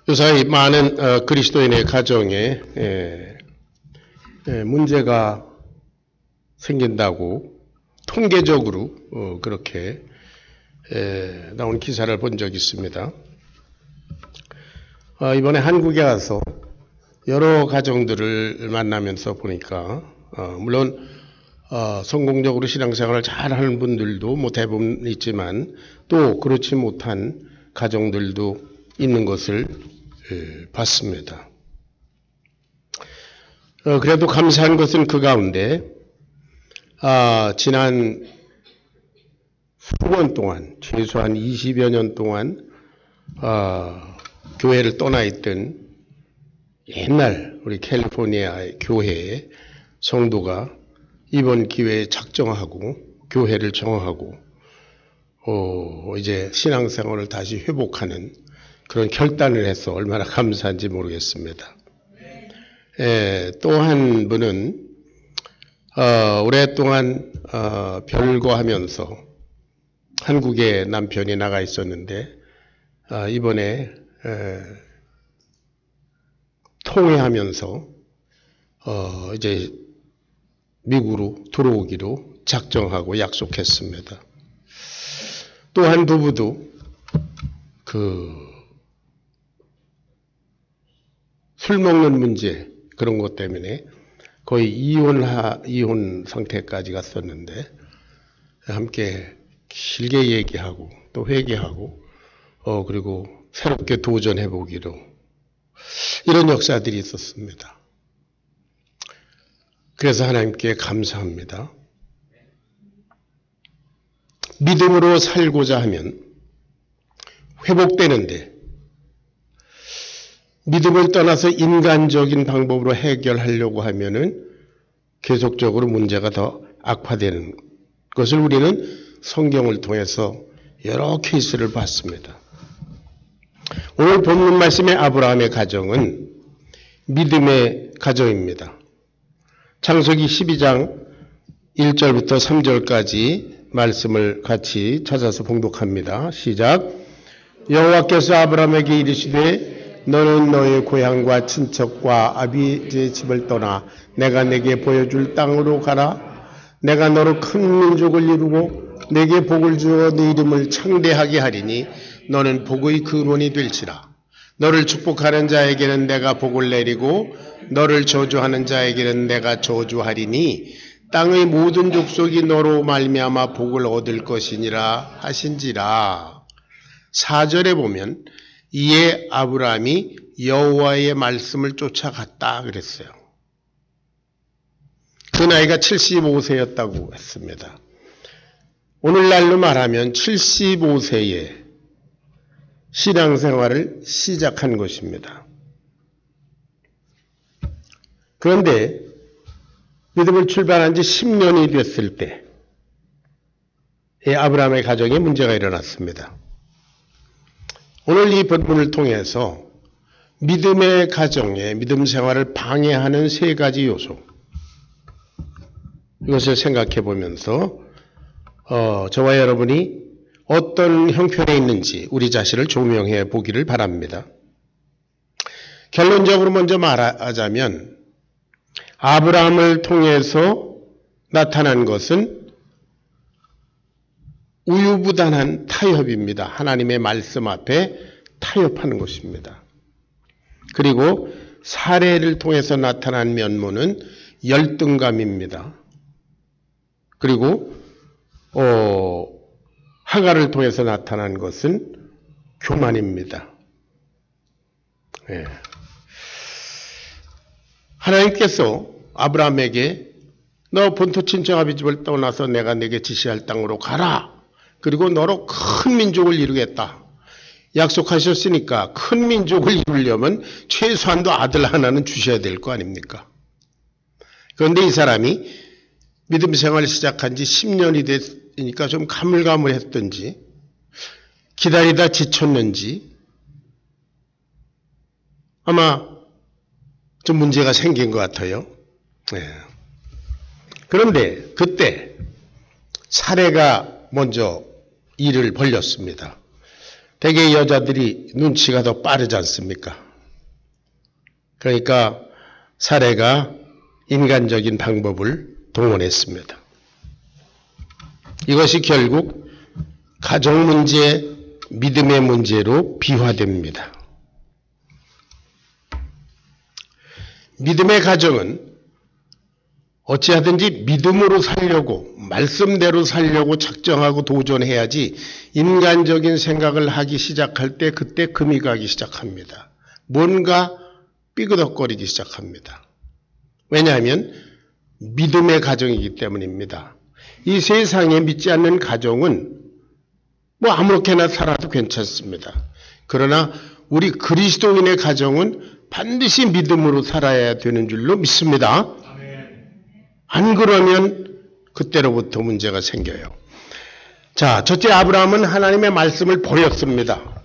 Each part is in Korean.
요사이 많은 그리스도인의 가정에 문제가 생긴다고 통계적으로 그렇게 나온 기사를 본 적이 있습니다. 이번에 한국에 와서 여러 가정들을 만나면서 보니까 물론 성공적으로 신앙생활을 잘하는 분들도 뭐 대부분 있지만 또 그렇지 못한 가정들도 있는 것을 봤습니다. 그래도 감사한 것은 그 가운데 지난 수년 동안 최소한 20여 년 동안 교회를 떠나 있던 옛날 우리 캘리포니아의 교회의 성도가 이번 기회에 작정하고 교회를 정하고 이제 신앙생활을 다시 회복하는 그런 결단을 해서 얼마나 감사한지 모르겠습니다. 또 한 분은 오랫동안 별거하면서 한국에 남편이 나가 있었는데 이번에 통회하면서 이제 미국으로 들어오기로 작정하고 약속했습니다. 또 한 부부도 술 먹는 문제 그런 것 때문에 거의 이혼 상태까지 갔었는데 함께 길게 얘기하고 또 회개하고 그리고 새롭게 도전해 보기로 이런 역사들이 있었습니다. 그래서 하나님께 감사합니다. 믿음으로 살고자 하면 회복되는데 믿음을 떠나서 인간적인 방법으로 해결하려고 하면은 계속적으로 문제가 더 악화되는 것을 우리는 성경을 통해서 여러 케이스를 봤습니다. 오늘 본문 말씀의 아브라함의 가정은 믿음의 가정입니다. 창세기 12장 1절부터 3절까지 말씀을 같이 찾아서 봉독합니다. 시작. 여호와께서 아브라함에게 이르시되 너는 너의 고향과 친척과 아비의 집을 떠나 내가 내게 보여줄 땅으로 가라. 내가 너로 큰 민족을 이루고 내게 복을 주어 네 이름을 창대하게 하리니 너는 복의 근원이 될지라. 너를 축복하는 자에게는 내가 복을 내리고 너를 저주하는 자에게는 내가 저주하리니 땅의 모든 족속이 너로 말미암아 복을 얻을 것이니라 하신지라. 4절에 보면 이에 아브라함이 여호와의 말씀을 쫓아갔다 그랬어요. 그 나이가 75세였다고 했습니다. 오늘날로 말하면 75세에 신앙생활을 시작한 것입니다. 그런데 믿음을 출발한 지 10년이 됐을 때 아브라함의 가정에 문제가 일어났습니다. 오늘 이 본문을 통해서 믿음의 가정에 믿음 생활을 방해하는 세 가지 요소 이것을 생각해 보면서 저와 여러분이 어떤 형편에 있는지 우리 자신을 조명해 보기를 바랍니다. 결론적으로 먼저 말하자면 아브라함을 통해서 나타난 것은 우유부단한 타협입니다. 하나님의 말씀 앞에 타협하는 것입니다. 그리고 사례를 통해서 나타난 면모는 열등감입니다. 그리고 하가를 통해서 나타난 것은 교만입니다. 하나님께서 아브라함에게 너 본토 친척 아비 집을 떠나서 내가 네게 지시할 땅으로 가라. 그리고 너로 큰 민족을 이루겠다. 약속하셨으니까 큰 민족을 이루려면 최소한도 아들 하나는 주셔야 될 거 아닙니까? 그런데 이 사람이 믿음 생활을 시작한 지 10년이 됐으니까 좀 가물가물했던지 기다리다 지쳤는지 아마 좀 문제가 생긴 것 같아요. 그런데 그때 사례가 먼저 일을 벌였습니다. 대개 여자들이 눈치가 더 빠르지 않습니까? 그러니까 사례가 인간적인 방법을 동원했습니다. 이것이 결국 가정 문제, 믿음의 문제로 비화됩니다. 믿음의 가정은 어찌하든지 믿음으로 살려고, 말씀대로 살려고 작정하고 도전해야지 인간적인 생각을 하기 시작할 때 그때 금이 가기 시작합니다. 뭔가 삐그덕거리기 시작합니다. 왜냐하면 믿음의 가정이기 때문입니다. 이 세상에 믿지 않는 가정은 뭐 아무렇게나 살아도 괜찮습니다. 그러나 우리 그리스도인의 가정은 반드시 믿음으로 살아야 되는 줄로 믿습니다. 안 그러면 그때로부터 문제가 생겨요. 자, 첫째, 아브라함은 하나님의 말씀을 버렸습니다.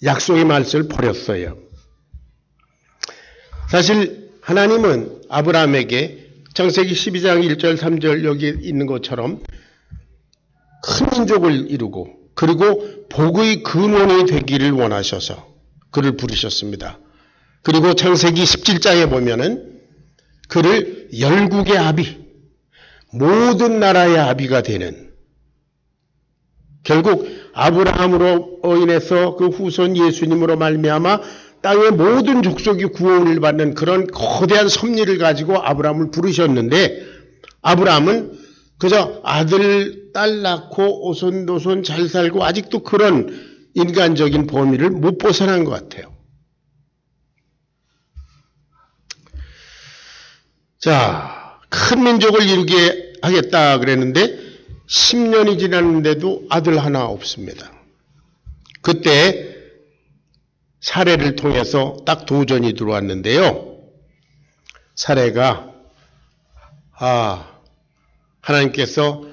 약속의 말씀을 버렸어요. 사실 하나님은 아브라함에게 창세기 12장 1절 3절 여기 있는 것처럼 큰 민족을 이루고 그리고 복의 근원이 되기를 원하셔서 그를 부르셨습니다. 그리고 창세기 17장에 보면은 그를 열국의 아비, 모든 나라의 아비가 되는, 결국 아브라함으로 인해서 그 후손 예수님으로 말미암아 땅의 모든 족속이 구원을 받는 그런 거대한 섭리를 가지고 아브라함을 부르셨는데, 아브라함은 그저 아들, 딸 낳고 오손도손 잘 살고 아직도 그런 인간적인 범위를 못 벗어난 것 같아요. 자, 큰 민족을 이루게 하겠다 그랬는데 10년이 지났는데도 아들 하나 없습니다. 그때 사례를 통해서 딱 도전이 들어왔는데요. 사례가 하나님께서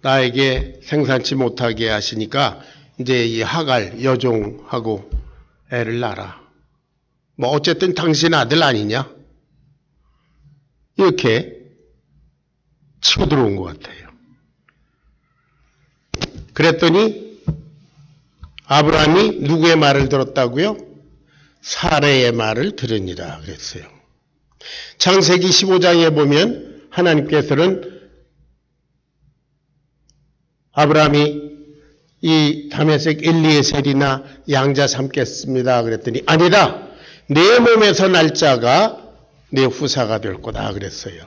나에게 생산치 못하게 하시니까 이제 이 하갈 여종하고 애를 낳아라. 뭐 어쨌든 당신 아들 아니냐? 이렇게 치고 들어온 것 같아요. 그랬더니 아브라함이 누구의 말을 들었다고요? 사례의 말을 들으니라 그랬어요. 창세기 15장에 보면 하나님께서는 아브라함이 이 다메섹 엘리에셀이나 양자 삼겠습니다 그랬더니 아니다. 내 몸에서 날 자가 내 후사가 될 거다 그랬어요.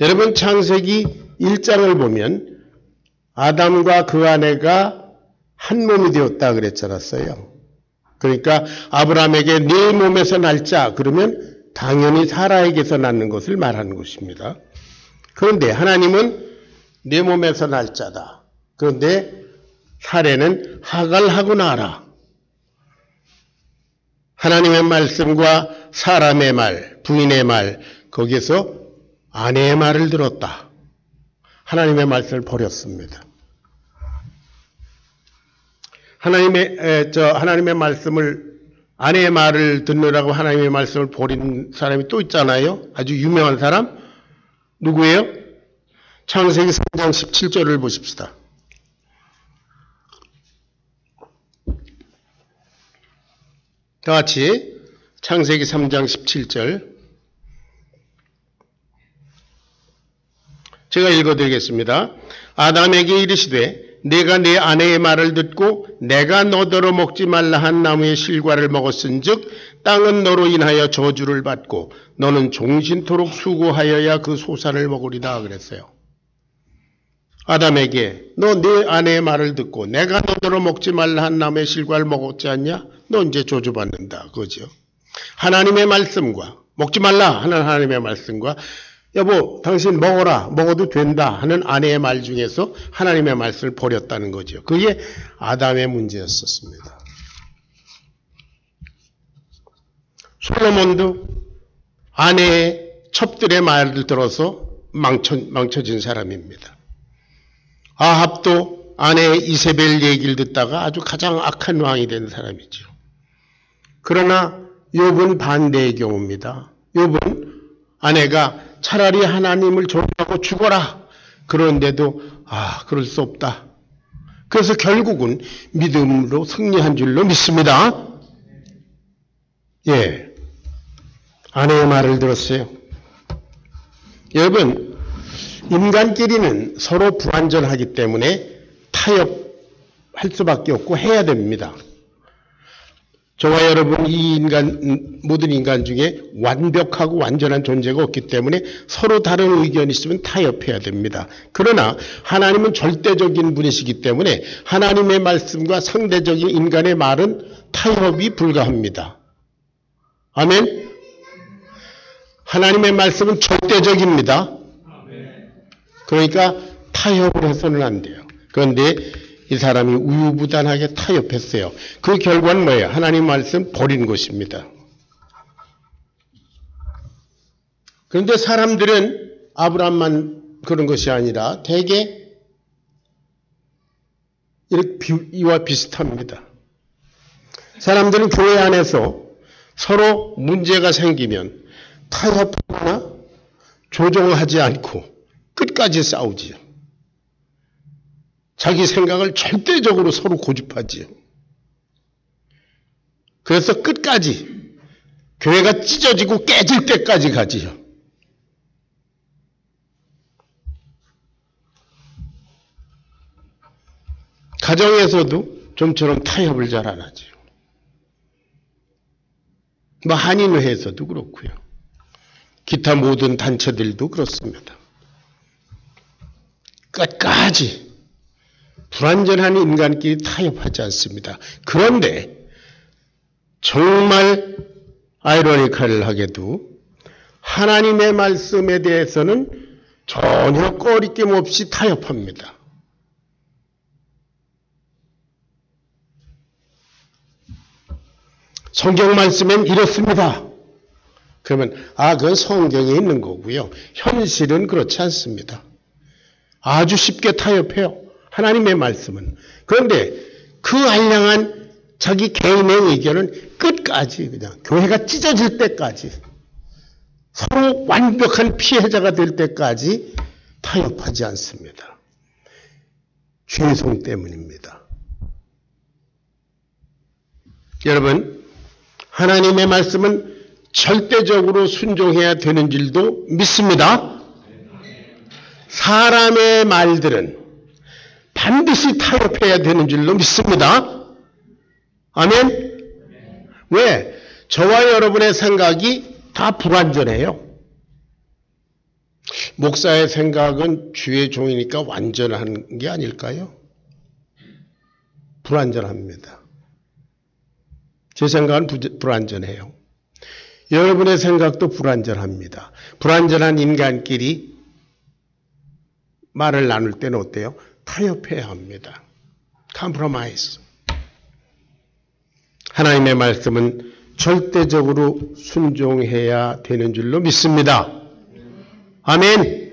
여러분 창세기 1장을 보면 아담과 그 아내가 한 몸이 되었다 그랬잖았어요. 그러니까 아브라함에게 네 몸에서 날 자 그러면 당연히 사라에게서 낳는 것을 말하는 것입니다. 그런데 하나님은 내 몸에서 날 자다. 그런데 사례는 하갈하고 나라. 하나님의 말씀과 사람의 말, 부인의 말, 거기에서 아내의 말을 들었다. 하나님의 말씀을 버렸습니다. 하나님의 말씀을, 아내의 말을 듣느라고 하나님의 말씀을 버린 사람이 또 있잖아요. 아주 유명한 사람. 누구예요? 창세기 3장 17절을 보십시다. 다 같이 창세기 3장 17절 제가 읽어드리겠습니다. 아담에게 이르시되 내가 내 아내의 말을 듣고 내가 너더러 먹지 말라 한 나무의 실과를 먹었은즉 땅은 너로 인하여 저주를 받고 너는 종신토록 수고하여야 그 소산을 먹으리다 그랬어요. 아담에게 너 내 아내의 말을 듣고 내가 너더러 먹지 말라 한 나무의 실과를 먹었지 않냐? 너 이제 저주받는다. 그죠? 하나님의 말씀과 먹지 말라 하는 하나님의 말씀과 여보 당신 먹어라 먹어도 된다 하는 아내의 말 중에서 하나님의 말씀을 버렸다는 거죠. 그게 아담의 문제였었습니다. 솔로몬도 아내의 첩들의 말을 들어서 망쳐진 사람입니다. 아합도 아내의 이세벨 얘기를 듣다가 아주 가장 악한 왕이 된 사람이죠. 그러나 욥은 반대의 경우입니다. 욥은 아내가 차라리 하나님을 존중하고 죽어라. 그런데도 그럴 수 없다. 그래서 결국은 믿음으로 승리한 줄로 믿습니다. 예. 아내의 말을 들었어요. 여러분, 인간끼리는 서로 불완전하기 때문에 타협할 수밖에 없고 해야 됩니다. 저와 여러분, 모든 인간 중에 완벽하고 완전한 존재가 없기 때문에 서로 다른 의견이 있으면 타협해야 됩니다. 그러나 하나님은 절대적인 분이시기 때문에 하나님의 말씀과 상대적인 인간의 말은 타협이 불가합니다. 아멘? 하나님의 말씀은 절대적입니다. 그러니까 타협을 해서는 안 돼요. 그런데 이 사람이 우유부단하게 타협했어요. 그 결과는 뭐예요? 하나님 말씀 버린 것입니다. 그런데 사람들은 아브라함만 그런 것이 아니라 대개 이와 비슷합니다. 사람들은 교회 안에서 서로 문제가 생기면 타협하거나 조정하지 않고 끝까지 싸우지요. 자기 생각을 절대적으로 서로 고집하지요. 그래서 끝까지 교회가 찢어지고 깨질 때까지 가지요. 가정에서도 좀처럼 타협을 잘 안 하지요. 한인회에서도 그렇고요. 기타 모든 단체들도 그렇습니다. 끝까지 불완전한 인간끼리 타협하지 않습니다. 그런데 정말 아이러니컬하게도 하나님의 말씀에 대해서는 전혀 꺼리낌 없이 타협합니다. 성경 말씀엔 이렇습니다. 그러면 그건 성경에 있는 거고요. 현실은 그렇지 않습니다. 아주 쉽게 타협해요. 하나님의 말씀은. 그런데 그 알량한 자기 개인의 의견은 끝까지 그냥 교회가 찢어질 때까지 서로 완벽한 피해자가 될 때까지 타협하지 않습니다. 죄송 때문입니다. 여러분, 하나님의 말씀은 절대적으로 순종해야 되는 줄도 믿습니다. 사람의 말들은 반드시 타협해야 되는 줄로 믿습니다. 아멘? 왜? 저와 여러분의 생각이 다 불완전해요. 목사의 생각은 주의 종이니까 완전한 게 아닐까요? 불완전합니다. 제 생각은 불완전해요. 여러분의 생각도 불완전합니다. 불완전한 인간끼리 말을 나눌 때는 어때요? 타협해야 합니다. 컴프로마이즈. 하나님의 말씀은 절대적으로 순종해야 되는 줄로 믿습니다. 아멘.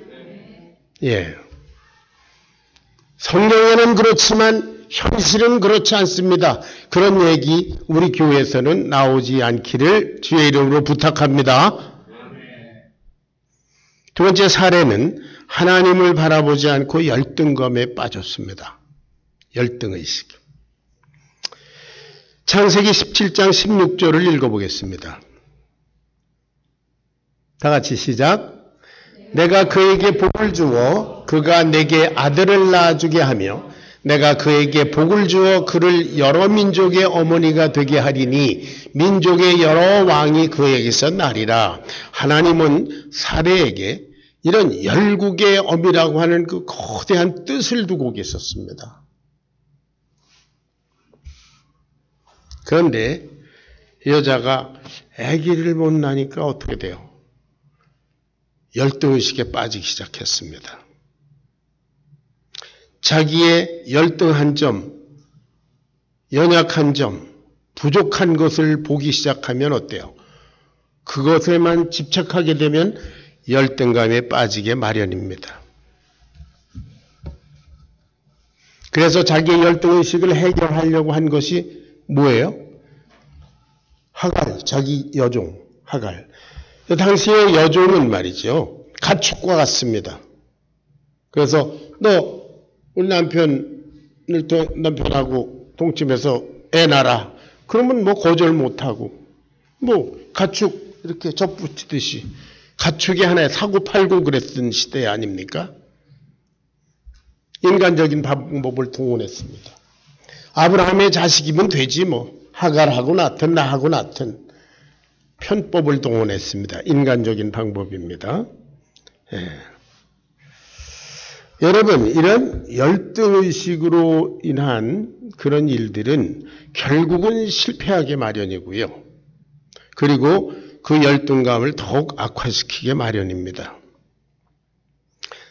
예. 성경에는 그렇지만 현실은 그렇지 않습니다. 그런 얘기 우리 교회에서는 나오지 않기를 주의 이름으로 부탁합니다. 두 번째 사례는 하나님을 바라보지 않고 열등감에 빠졌습니다. 열등의식. 창세기 17장 16절을 읽어보겠습니다. 다 같이 시작. 내가 그에게 복을 주어 그가 내게 아들을 낳아주게 하며 내가 그에게 복을 주어 그를 여러 민족의 어머니가 되게 하리니 민족의 여러 왕이 그에게서 나리라. 하나님은 사례에게 이런 열국의 어미라고 하는 그 거대한 뜻을 두고 계셨습니다. 그런데 여자가 아기를 못 낳으니까 어떻게 돼요? 열등의식에 빠지기 시작했습니다. 자기의 열등한 점, 연약한 점, 부족한 것을 보기 시작하면 어때요? 그것에만 집착하게 되면 열등감에 빠지게 마련입니다. 그래서 자기의 열등의식을 해결하려고 한 것이 뭐예요? 하갈, 자기 여종, 하갈. 당시의 여종은 말이죠. 가축과 같습니다. 그래서 너 우리 남편 남편하고 동침해서 애 낳아라. 그러면 뭐 거절 못하고, 뭐 가축 이렇게 접붙이듯이 가축이 하나의 사고팔고 그랬던 시대 아닙니까? 인간적인 방법을 동원했습니다. 아브라함의 자식이면 되지 뭐. 하갈하고 낳든 나하고 낳든 편법을 동원했습니다. 인간적인 방법입니다. 예. 여러분, 이런 열등의식으로 인한 그런 일들은 결국은 실패하게 마련이고요. 그리고 그 열등감을 더욱 악화시키게 마련입니다.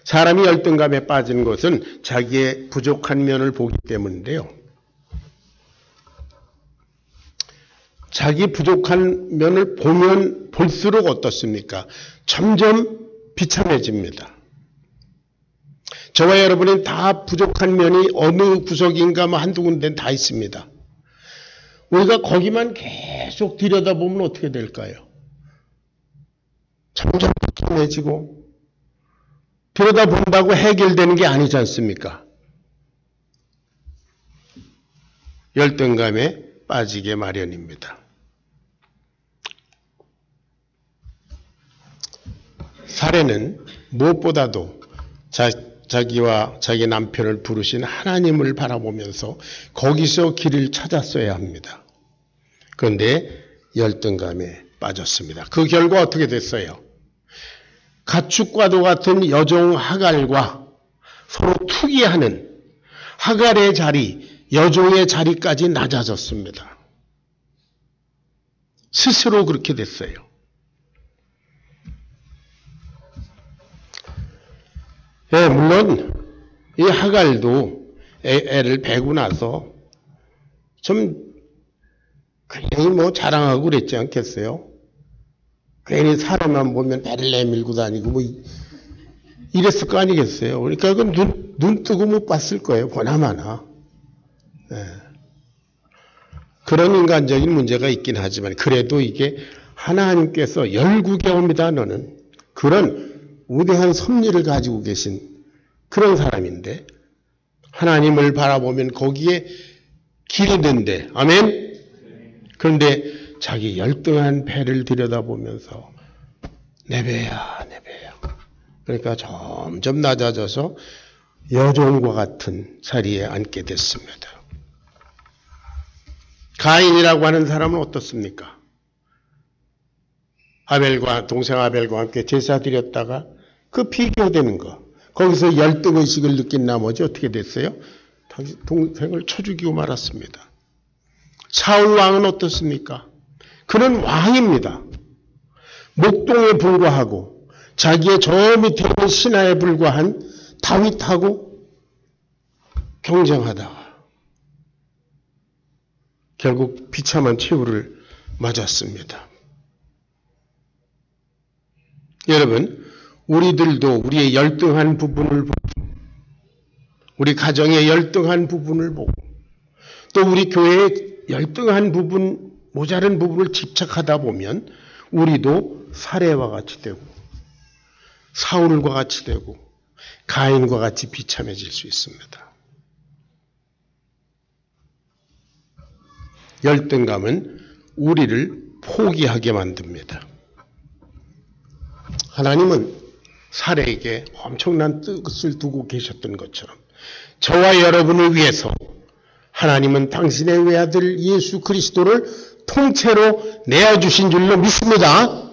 사람이 열등감에 빠진 것은 자기의 부족한 면을 보기 때문인데요. 자기 부족한 면을 보면 볼수록 어떻습니까? 점점 비참해집니다. 저와 여러분은 다 부족한 면이 어느 구석인가 뭐 한두 군데는 다 있습니다. 우리가 거기만 계속 들여다보면 어떻게 될까요? 점점 비참해지고 들여다본다고 해결되는 게 아니지 않습니까? 열등감에 빠지게 마련입니다. 사례는 무엇보다도 자기와 자기 남편을 부르신 하나님을 바라보면서 거기서 길을 찾았어야 합니다. 그런데 열등감에 빠졌습니다. 그 결과 어떻게 됐어요? 가축과도 같은 여종 하갈과 서로 투기하는 하갈의 자리, 여종의 자리까지 낮아졌습니다. 스스로 그렇게 됐어요. 예, 물론 이 하갈도 애를 베고 나서 좀 괜히 뭐 자랑하고 그랬지 않겠어요? 괜히 사람만 보면 배를 내밀고 다니고 뭐 이랬을 거 아니겠어요? 그러니까 그건 눈 뜨고 못 봤을 거예요. 보나마나. 예. 그런 인간적인 문제가 있긴 하지만 그래도 이게 하나님께서 열국에 옵니다. 너는 그런 우대한 섭리를 가지고 계신 그런 사람인데 하나님을 바라보면 거기에 길이 된대. 아멘? 그런데 자기 열등한 배를 들여다보면서 내 배야 내 배야. 그러니까 점점 낮아져서 여종과 같은 자리에 앉게 됐습니다. 가인이라고 하는 사람은 어떻습니까? 동생 아벨과 함께 제사 드렸다가 그 비교되는 거. 거기서 열등의식을 느낀 나머지 어떻게 됐어요? 동생을 쳐 죽이고 말았습니다. 사울 왕은 어떻습니까? 그는 왕입니다. 목동에 불과하고 자기의 저 밑에 있는 신하에 불과한 다윗하고 경쟁하다가 결국 비참한 최후를 맞았습니다. 여러분, 우리들도 우리의 열등한 부분을 보고 우리 가정의 열등한 부분을 보고 또 우리 교회의 열등한 부분, 모자른 부분을 집착하다 보면 우리도 사례와 같이 되고 사울과 같이 되고 가인과 같이 비참해질 수 있습니다. 열등감은 우리를 포기하게 만듭니다. 하나님은 사례에게 엄청난 뜻을 두고 계셨던 것처럼 저와 여러분을 위해서 하나님은 당신의 외아들 예수 그리스도를 통째로 내어주신 줄로 믿습니다.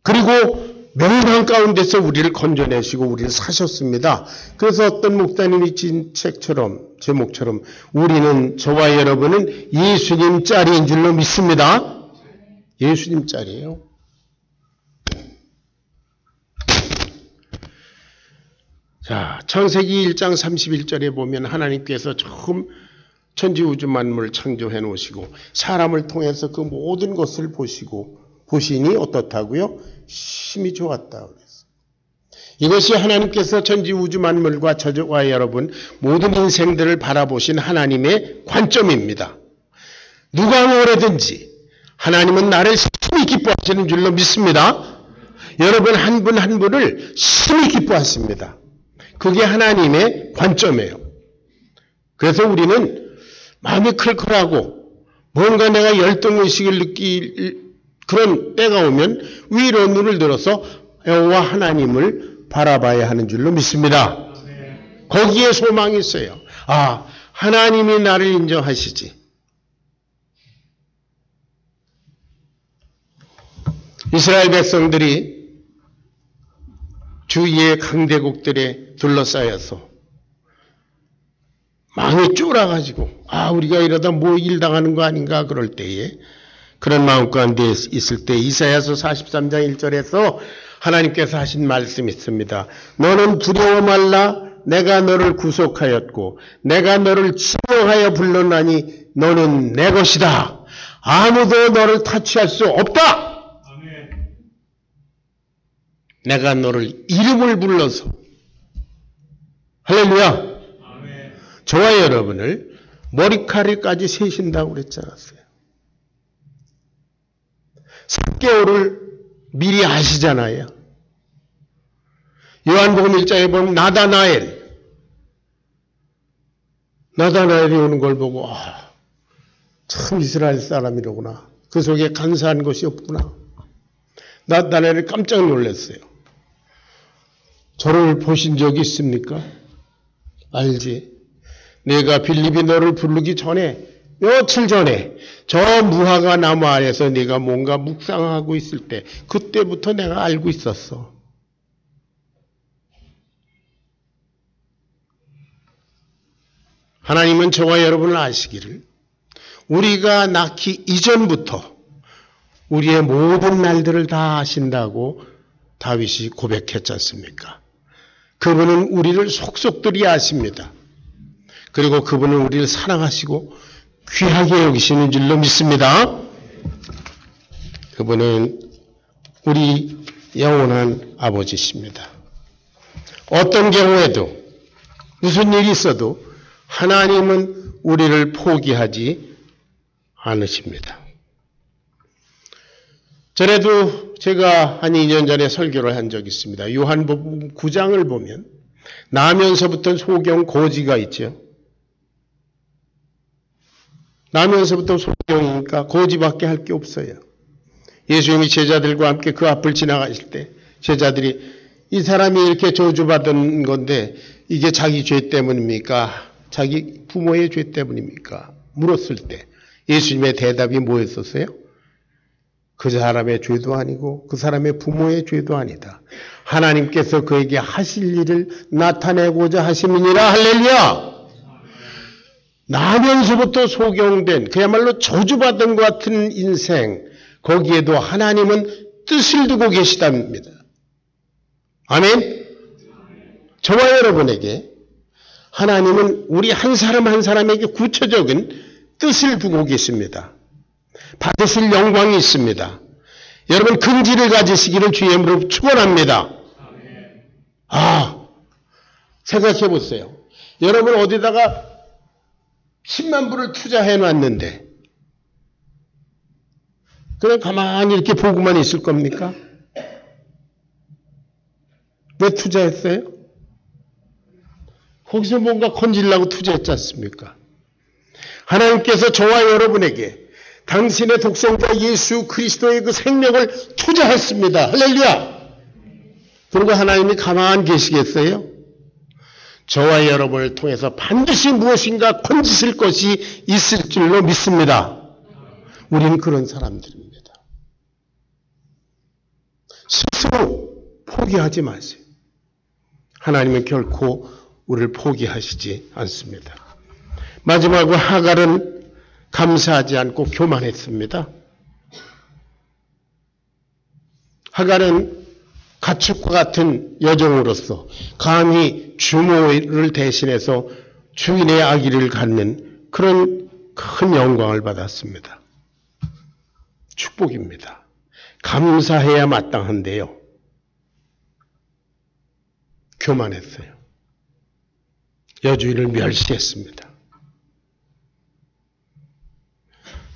그리고 멸망 가운데서 우리를 건져내시고 우리를 사셨습니다. 그래서 어떤 목사님이 진 책처럼 제목처럼 우리는 저와 여러분은 예수님 짤인 줄로 믿습니다. 예수님 짤이에요. 자, 창세기 1장 31절에 보면 하나님께서 처음 천지우주 만물을 창조해 놓으시고 사람을 통해서 그 모든 것을 보시니 어떻다고요? 심히 좋았다 그랬어요. 이것이 하나님께서 천지우주 만물과 저와 여러분 모든 인생들을 바라보신 하나님의 관점입니다. 누가 뭐래든지 하나님은 나를 심히 기뻐하시는 줄로 믿습니다. 여러분 한 분 한 분을 심히 기뻐하십니다. 그게 하나님의 관점이에요. 그래서 우리는 마음이 클컬하고 뭔가 내가 열등의식을 느낄 그런 때가 오면 위로 눈을 들어서 여호와 하나님을 바라봐야 하는 줄로 믿습니다. 거기에 소망이 있어요. 아, 하나님이 나를 인정하시지. 이스라엘 백성들이 주위의 강대국들에 둘러싸여서 마음이 쫄아가지고 우리가 이러다 뭐 일 당하는 거 아닌가 그럴 때에 그런 마음 가운데 있을 때 이사야서 43장 1절에서 하나님께서 하신 말씀이 있습니다. 너는 두려워 말라. 내가 너를 구속하였고 내가 너를 지명하여 불렀나니 너는 내 것이다. 아무도 너를 타치할 수 없다. 내가 너를 이름을 불러서 할렐루야. 저와 여러분을 머리카락까지 세신다고 그랬지 않았어요? 3개월을 미리 아시잖아요. 요한복음 1장에 보면 나다나엘이 오는 걸 보고 참 이스라엘 사람이로구나. 그 속에 간사한 것이 없구나. 나다나엘이 깜짝 놀랐어요. 저를 보신 적이 있습니까? 알지. 내가 빌립이 너를 부르기 전에 며칠 전에 저 무화과 나무 아래서 네가 뭔가 묵상하고 있을 때 그때부터 내가 알고 있었어. 하나님은 저와 여러분을 아시기를 우리가 낳기 이전부터 우리의 모든 날들을 다 아신다고 다윗이 고백했지 않습니까? 그분은 우리를 속속들이 아십니다. 그리고 그분은 우리를 사랑하시고 귀하게 여기시는 줄로 믿습니다. 그분은 우리 영원한 아버지십니다. 어떤 경우에도 무슨 일이 있어도 하나님은 우리를 포기하지 않으십니다. 전에도 제가 한 2년 전에 설교를 한 적이 있습니다. 요한복음 9장을 보면 나면서부터 소경 고지가 있죠. 나면서부터 소경이니까 고지밖에 할 게 없어요. 예수님이 제자들과 함께 그 앞을 지나가실 때 제자들이 이 사람이 이렇게 저주받은 건데 이게 자기 죄 때문입니까? 자기 부모의 죄 때문입니까? 물었을 때 예수님의 대답이 뭐였었어요? 그 사람의 죄도 아니고 그 사람의 부모의 죄도 아니다. 하나님께서 그에게 하실 일을 나타내고자 하심이니라. 할렐루야. 나면서부터 소경된 그야말로 저주받은 것 같은 인생, 거기에도 하나님은 뜻을 두고 계시답니다. 아멘. 저와 여러분에게 하나님은 우리 한 사람 한 사람에게 구체적인 뜻을 두고 계십니다. 받으실 영광이 있습니다. 여러분 긍지를 가지시기를 주의 이름으로 축원합니다. 생각해 보세요. 여러분 어디다가 10만 불을 투자해 놨는데 그냥 가만히 이렇게 보고만 있을 겁니까? 왜 투자했어요? 거기서 뭔가 건지려고 투자했지 않습니까? 하나님께서 저와 여러분에게 당신의 독생자 예수 그리스도의 그 생명을 투자했습니다. 할렐루야. 그리고 하나님이 가만히 계시겠어요? 저와 여러분을 통해서 반드시 무엇인가 건지실 것이 있을 줄로 믿습니다. 우리는 그런 사람들입니다. 스스로 포기하지 마세요. 하나님은 결코 우리를 포기하시지 않습니다. 마지막으로 하갈은 감사하지 않고 교만했습니다. 하갈은 가축과 같은 여종으로서 감히 주모를 대신해서 주인의 아기를 갖는 그런 큰 영광을 받았습니다. 축복입니다. 감사해야 마땅한데요. 교만했어요. 여주인을 멸시했습니다.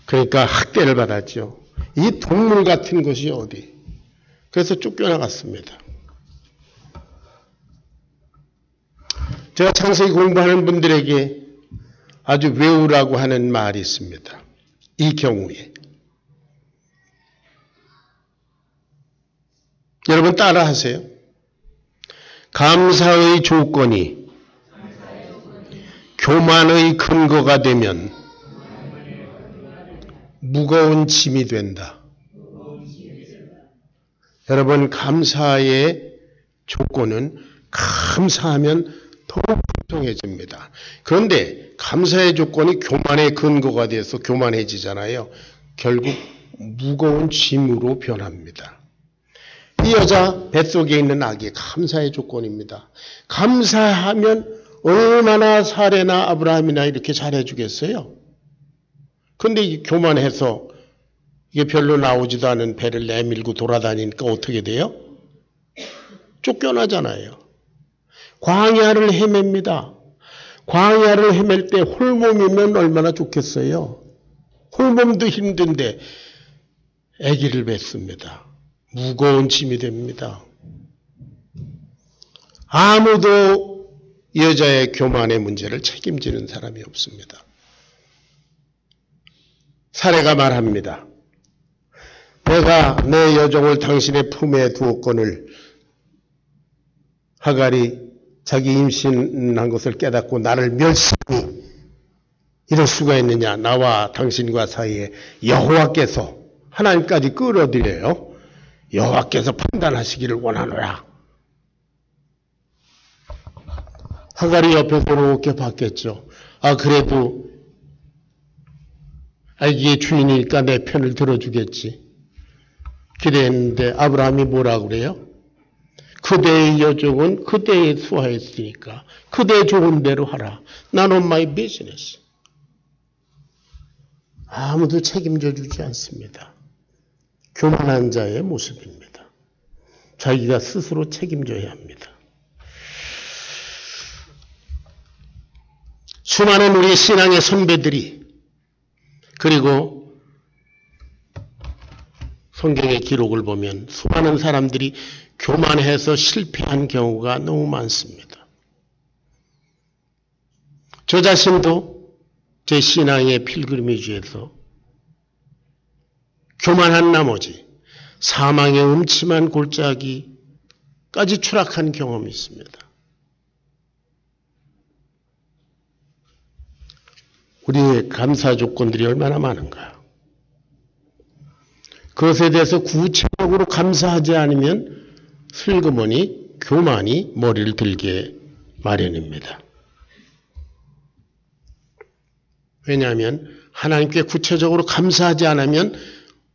그러니까 학대를 받았죠. 이 동물 같은 것이 어디? 그래서 쫓겨나갔습니다. 제가 창세기 공부하는 분들에게 아주 외우라고 하는 말이 있습니다. 이 경우에. 여러분 따라하세요. 감사의 조건이 교만의 근거가 되면 무거운 짐이 된다. 여러분 감사의 조건은 감사하면 더욱 풍성해집니다. 그런데 감사의 조건이 교만의 근거가 돼서 교만해지잖아요. 결국 무거운 짐으로 변합니다. 이 여자 뱃속에 있는 아기 감사의 조건입니다. 감사하면 얼마나 사레나 아브라함이나 이렇게 잘해주겠어요. 그런데 교만해서 이게 별로 나오지도 않은 배를 내밀고 돌아다니니까 어떻게 돼요? 쫓겨나잖아요. 광야를 헤맵니다. 광야를 헤맬 때 홀몸이면 얼마나 좋겠어요. 홀몸도 힘든데 아기를 뱉습니다. 무거운 짐이 됩니다. 아무도 여자의 교만의 문제를 책임지는 사람이 없습니다. 사례가 말합니다. 내가 내 여종을 당신의 품에 두었거늘 하갈이 자기 임신한 것을 깨닫고 나를 멸시하니 이럴 수가 있느냐. 나와 당신과 사이에 여호와께서 하나님까지 끌어들여요. 여호와께서 판단하시기를 원하노라. 하갈이 옆에서 이렇게 봤겠죠. 그래도 아기의 주인이니까 내 편을 들어주겠지. 기대했는데 아브라함이 뭐라고 그래요? 그대의 여종은 그대에 수하였으니까 그대 좋은 대로 하라. None of my business. 아무도 책임져 주지 않습니다. 교만한 자의 모습입니다. 자기가 스스로 책임져야 합니다. 수많은 우리 신앙의 선배들이 그리고 성경의 기록을 보면 수많은 사람들이 교만해서 실패한 경우가 너무 많습니다. 저 자신도 제 신앙의 필그리미지에서 교만한 나머지 사망의 음침한 골짜기까지 추락한 경험이 있습니다. 우리의 감사 조건들이 얼마나 많은가요? 그것에 대해서 구체적으로 감사하지 않으면 슬그머니 교만이 머리를 들게 마련입니다. 왜냐하면 하나님께 구체적으로 감사하지 않으면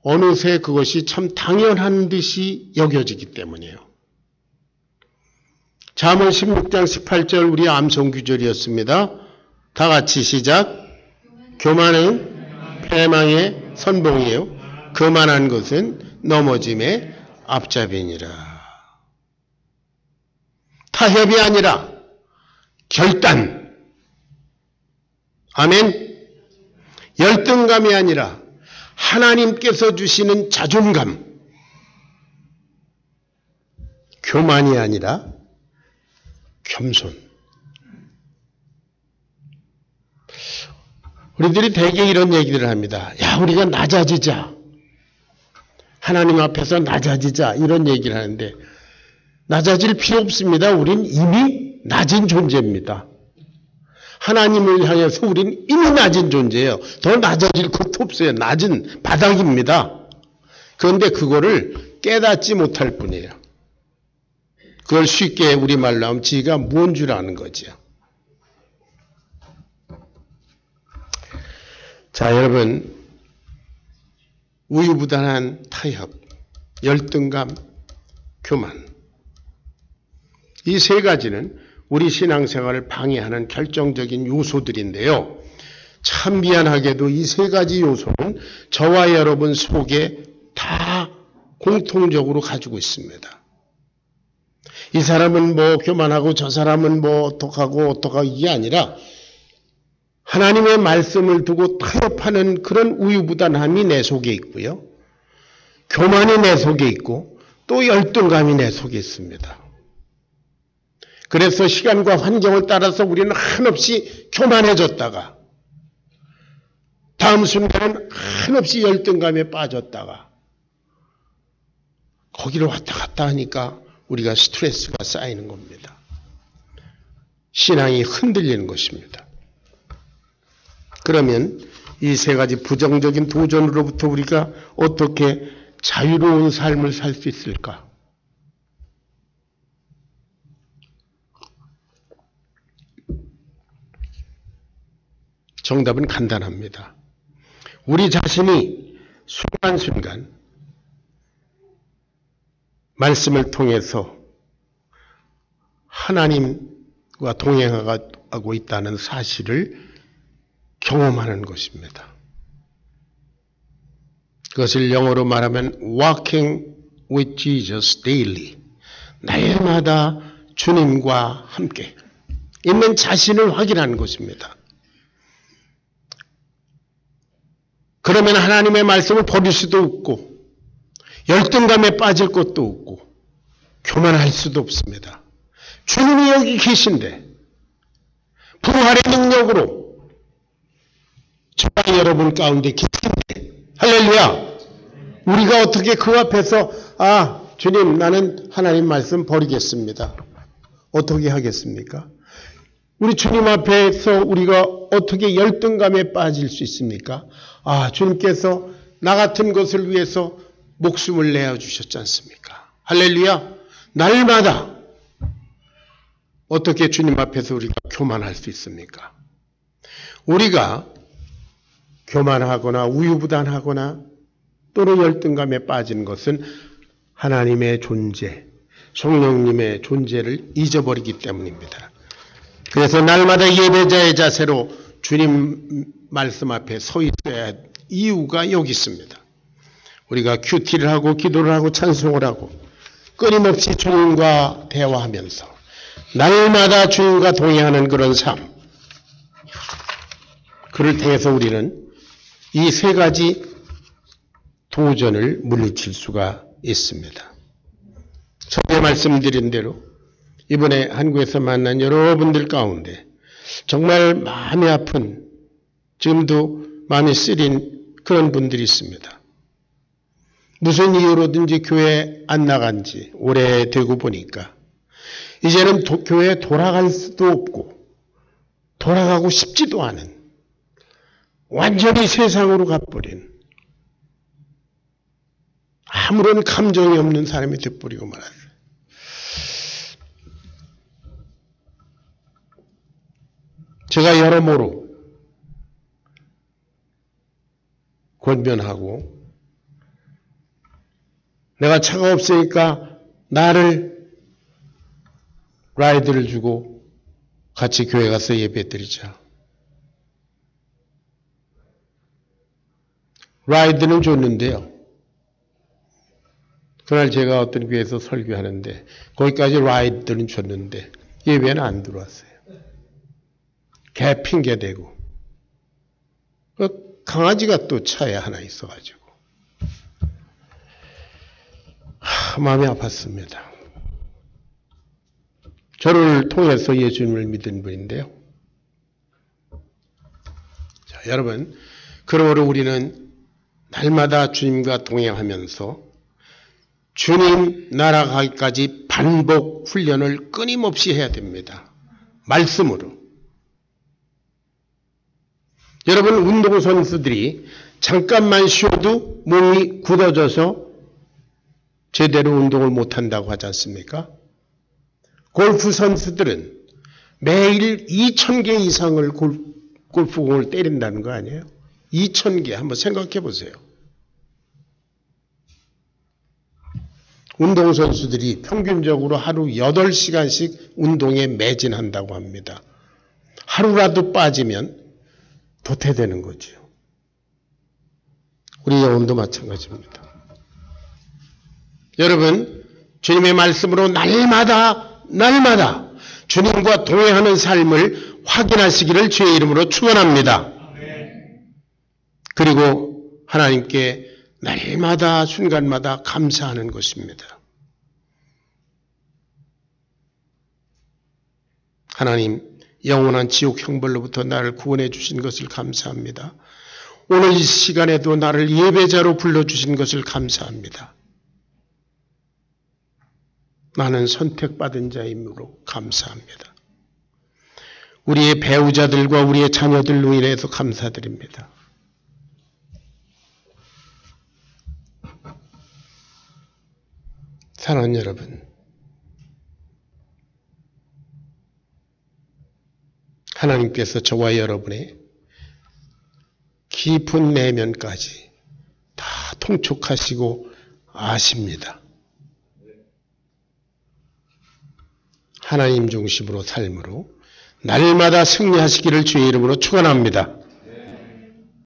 어느새 그것이 참 당연한 듯이 여겨지기 때문이에요. 잠언 16장 18절 우리 암송 구절이었습니다. 다 같이 시작. 교만은 패망의 선봉이요 거만한 것은 넘어짐의 앞잡이니라. 타협이 아니라 결단. 아멘. 열등감이 아니라 하나님께서 주시는 자존감. 교만이 아니라 겸손. 우리들이 대개 이런 얘기를 합니다. 야, 우리가 낮아지자. 하나님 앞에서 낮아지자. 이런 얘기를 하는데 낮아질 필요 없습니다. 우린 이미 낮은 존재입니다. 하나님을 향해서 우린 이미 낮은 존재예요. 더 낮아질 것도 없어요. 낮은 바닥입니다. 그런데 그거를 깨닫지 못할 뿐이에요. 그걸 쉽게 우리말로 하면 지가 뭔 줄 아는 거지요. 자, 여러분, 우유부단한 타협, 열등감, 교만. 이 세 가지는 우리 신앙생활을 방해하는 결정적인 요소들인데요. 참 미안하게도 이 세 가지 요소는 저와 여러분 속에 다 공통적으로 가지고 있습니다. 이 사람은 뭐 교만하고 저 사람은 뭐 어떡하고 이게 아니라 하나님의 말씀을 두고 타협하는 그런 우유부단함이 내 속에 있고요. 교만이 내 속에 있고 또 열등감이 내 속에 있습니다. 그래서 시간과 환경을 따라서 우리는 한없이 교만해졌다가 다음 순간은 한없이 열등감에 빠졌다가 거기를 왔다 갔다 하니까 우리가 스트레스가 쌓이는 겁니다. 신앙이 흔들리는 것입니다. 그러면 이 세 가지 부정적인 도전으로부터 우리가 어떻게 자유로운 삶을 살 수 있을까? 정답은 간단합니다. 우리 자신이 순간순간 말씀을 통해서 하나님과 동행하고 있다는 사실을 경험하는 것입니다. 그것을 영어로 말하면 walking with Jesus daily. 날마다 주님과 함께 있는 자신을 확인하는 것입니다. 그러면 하나님의 말씀을 버릴 수도 없고 열등감에 빠질 것도 없고 교만할 수도 없습니다. 주님이 여기 계신데 부활의 능력으로 저와 여러분 가운데 계신데 할렐루야. 우리가 어떻게 그 앞에서 주님 나는 하나님 말씀 버리겠습니다. 어떻게 하겠습니까? 우리 주님 앞에서 우리가 어떻게 열등감에 빠질 수 있습니까? 주님께서 나 같은 것을 위해서 목숨을 내어주셨지 않습니까? 할렐루야. 날마다 어떻게 주님 앞에서 우리가 교만할 수 있습니까? 우리가 교만하거나 우유부단하거나 또는 열등감에 빠진 것은 하나님의 존재, 성령님의 존재를 잊어버리기 때문입니다. 그래서 날마다 예배자의 자세로 주님 말씀 앞에 서 있어야 할 이유가 여기 있습니다. 우리가 큐티를 하고 기도를 하고 찬송을 하고 끊임없이 주님과 대화하면서 날마다 주님과 동행하는 그런 삶. 그를 통해서 우리는 이 세 가지 도전을 물리칠 수가 있습니다. 처음에 말씀드린 대로 이번에 한국에서 만난 여러분들 가운데 정말 마음이 아픈, 지금도 마음이 쓰린 그런 분들이 있습니다. 무슨 이유로든지 교회 안 나간 지 오래되고 보니까 이제는 교회에 돌아갈 수도 없고 돌아가고 싶지도 않은 완전히 세상으로 가버린 아무런 감정이 없는 사람이 돼버리고 말았어요. 제가 여러모로 권면하고 내가 차가 없으니까 나를 라이드를 주고 같이 교회 가서 예배 드리자. 라이드는 줬는데요. 그날 제가 어떤 교회에서 설교하는데 거기까지 라이드는 줬는데 예배는 안 들어왔어요. 개 핑계대고 강아지가 또 차에 하나 있어가지고 마음이 아팠습니다. 저를 통해서 예수님을 믿은 분인데요. 자, 여러분, 그러므로 우리는 날마다 주님과 동행하면서 주님 나아가기까지 반복 훈련을 끊임없이 해야 됩니다. 말씀으로. 여러분, 운동선수들이 잠깐만 쉬어도 몸이 굳어져서 제대로 운동을 못한다고 하지 않습니까? 골프 선수들은 매일 2,000개 이상을 골프공을 때린다는 거 아니에요? 2,000개 한번 생각해 보세요. 운동선수들이 평균적으로 하루 8시간씩 운동에 매진한다고 합니다. 하루라도 빠지면 도태되는 거죠. 우리 영혼도 마찬가지입니다. 여러분, 주님의 말씀으로 날마다 주님과 동행하는 삶을 확인하시기를 주의 이름으로 축원합니다. 그리고 하나님께 날마다 순간마다 감사하는 것입니다. 하나님, 영원한 지옥 형벌로부터 나를 구원해 주신 것을 감사합니다. 오늘 이 시간에도 나를 예배자로 불러주신 것을 감사합니다. 나는 선택받은 자이므로 감사합니다. 우리의 배우자들과 우리의 자녀들로 인해서 감사드립니다. 사랑하는 여러분, 하나님께서 저와 여러분의 깊은 내면까지 다 통촉하시고 아십니다. 하나님 중심으로 삶으로 날마다 승리하시기를 주의 이름으로 축원합니다.